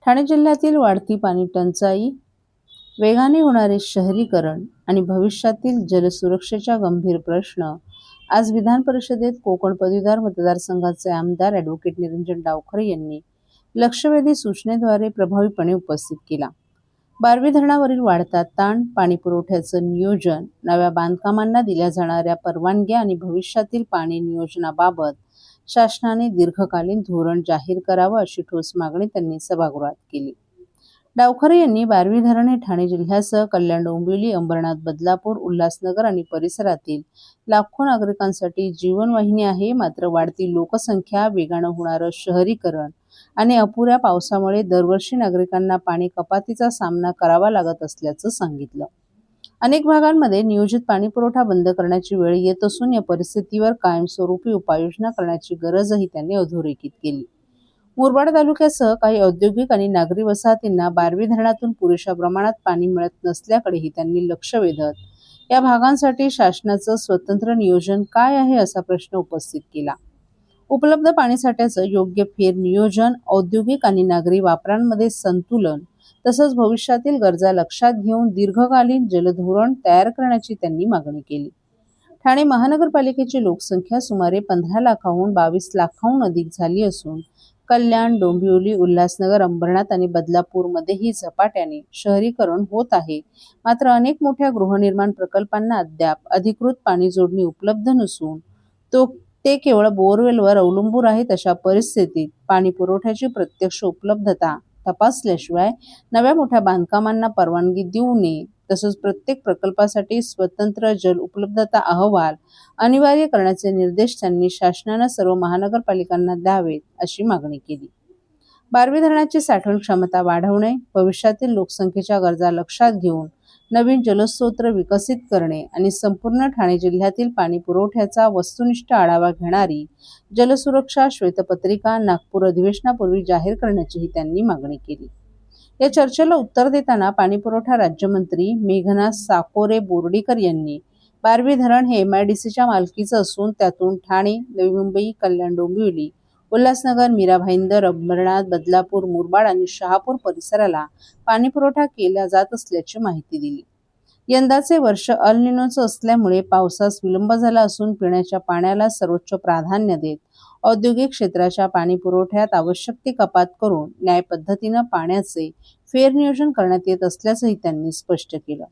ठाणे जिल्ह्यातील वाढती पाणी टंचाई, वेगाने होणारे शहरीकरण आणि भविष्यातील जलसुरक्षेचा गंभीर प्रश्न आज विधान परिषदेत कोकण पदवीधर मतदारसंघाचे आमदार ॲडव्होकेट निरंजन डावखरे यांनी लक्षवेधी सूचनेद्वारे प्रभावीपणे उपस्थित केला. बारवी धरणावरील वाढता ताण, पाणीपुरवठ्याचं नियोजन, नव्या बांधकामांना दिल्या जाणाऱ्या परवानग्या आणि भविष्यातील पाणी नियोजनाबाबत शासनाने दीर्घकालीन धोरण जाहीर करावं अशी ठोस मागणी त्यांनी सभागृहात केली. डावखरे यांनी बारवी धरण हे ठाणे जिल्ह्यासह कल्याण, डोंबिवली, अंबरनाथ, बदलापूर, उल्हासनगर आणि परिसरातील लाखो नागरिकांसाठी जीवनवाहिनी आहे. मात्र वाढती लोकसंख्या, वेगानं होणारं शहरीकरण आणि अपुऱ्या पावसामुळे दरवर्षी नागरिकांना पाणी कपातीचा सामना करावा लागत असल्याचं सांगितलं. अनेक भागांमध्ये नियोजित पाणीपुरवठा बंद करण्याची वेळ येत असून या परिस्थितीवर कायमस्वरूपी उपाययोजना करण्याची गरजही त्यांनी अधोरेखित केली. मुरबाड तालुक्यासह काही औद्योगिक आणि नागरी वसाहतींना बारवी धरणातून पुरेशा प्रमाणात पाणी मिळत नसल्याकडेही त्यांनी लक्ष वेधत या भागांसाठी शासनाचं स्वतंत्र नियोजन काय आहे असा प्रश्न उपस्थित केला. उपलब्ध पाणीसाठ्याचं योग्य फेर नियोजन, औद्योगिक आणि नागरी वापरांमध्ये संतुलन तसंच भविष्यातील गरजा लक्षात घेऊन दीर्घकालीन जलधोरण तयार करण्याची त्यांनी मागणी केली. ठाणे महानगरपालिकेची लोकसंख्या सुमारे 15 लाखाहून 22 लाखाहून अधिक झाली असून कल्याण, डोंबिवली, उल्हासनगर, अंबरनाथ आणि बदलापूरमध्येही झपाट्याने शहरीकरण होत आहे. मात्र अनेक मोठ्या गृहनिर्माण प्रकल्पांना अद्याप अधिकृत पाणी जोडणी उपलब्ध नसून ते केवळ बोअरवेलवर अवलंबून आहेत. अशा परिस्थितीत पाणी पुरवठ्याची प्रत्यक्ष उपलब्धता तपासल्याशिवाय नव्या मोठ्या बांधकामांना परवानगी देऊ नये. तसंच प्रत्येक प्रकल्पासाठी स्वतंत्र जल उपलब्धता अहवाल अनिवार्य करण्याचे निर्देश त्यांनी शासनानं सर्व महानगरपालिकांना द्यावेत अशी मागणी केली. बारवी धरणाची साठवण क्षमता वाढवणे, भविष्यातील लोकसंख्येच्या गरजा लक्षात घेऊन नवीन जलस्रोत विकसित करणे आणि संपूर्ण ठाणे जिल्ह्यातील पाणी पुरवठ्याचा वस्तुनिष्ठ आढावा घेणारी जलसुरक्षा श्वेतपत्रिका नागपूर अधिवेशनापूर्वी जाहीर करण्याचीही त्यांनी मागणी केली. या चर्चेला उत्तर देताना पाणीपुरवठा राज्यमंत्री मेघना साकोरे बोर्डीकर यांनी बारवी धरण हे MIDCच्या मालकीचं असून त्यातून ठाणे, नवी मुंबई, कल्याण, डोंबिवली, उल्हासनगर, मीरा भाईंदर, अंबरनाथ, बदलापूर, मुरबाड आणि शहापूर परिसराला पाणीपुरवठा केला जात असल्याची माहिती दिली. यंदाचे वर्ष अल निनोचं असल्यामुळे पावसास विलंब झाला असून पिण्याच्या पाण्याला सर्वोच्च प्राधान्य देत औद्योगिक क्षेत्राच्या पाणीपुरवठ्यात आवश्यक ती कपात करून न्याय पद्धतीनं पाण्याचे फेरनियोजन करण्यात येत असल्याचंही त्यांनी स्पष्ट केलं.